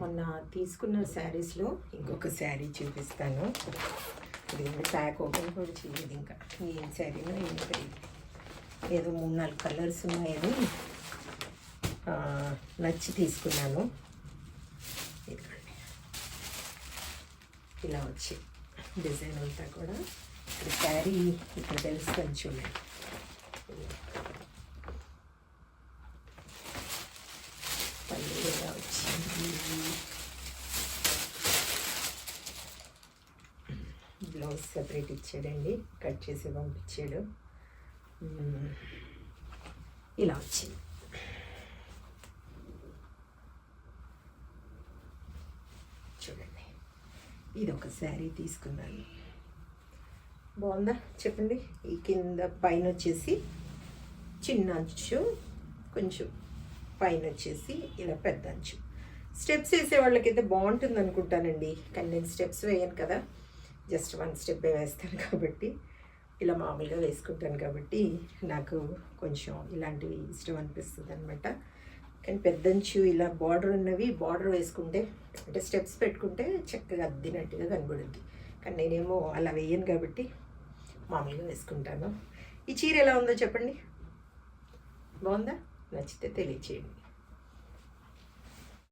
మొన్న తీసుకున్న శారీస్లో ఇంకొక శారీ చూపిస్తాను. ఇది ప్యాక్ ఓపెన్ కూడా చేయలేదు ఇంకా. ఏం శారీనో ఏం తెలియదు. ఏదో 3-4 కలర్స్ ఉన్నాయని నచ్చి తీసుకున్నాను. ఇదిగోండి ఇలా వచ్చి డిజైన్ అంతా కూడా. ఇక్కడ శారీ ఇక్కడ తెలుసుకొని చూడండి. పళ్ళు ఇలా వచ్చింది. బ్లౌజ్ సెపరేట్ ఇచ్చాడండి, కట్ చేసి పంపించాడు. ఇలా వచ్చింది. చూడండి, ఇది ఒక శారీ తీసుకున్నాను. బాగుందా చెప్పండి. ఈ కింద పైన వచ్చేసి చిన్న అంచు, కొంచెం పైన వచ్చేసి ఇలా పెద్ద అంచు. స్టెప్స్ వేసే వాళ్ళకైతే బాగుంటుంది అనుకుంటానండి, కానీ నేను స్టెప్స్ వేయను కదా, జస్ట్ 1 స్టెప్ వేస్తాను కాబట్టి, ఇలా మామూలుగా వేసుకుంటాను కాబట్టి నాకు కొంచెం ఇలాంటివి ఇష్టం అనిపిస్తుంది అనమాట. కానీ పెద్దంచు ఇలా బార్డర్ ఉన్నవి బార్డర్ వేసుకుంటే అంటే స్టెప్స్ పెట్టుకుంటే చక్కగా అద్దినట్టుగా కనబడుద్ది. కానీ నేనేమో అలా వేయను కాబట్టి మామూలుగా వేసుకుంటాను. ఈ చీర ఎలా ఉందో చెప్పండి, బాగుందా? నచ్చితే తెలియచేయండి.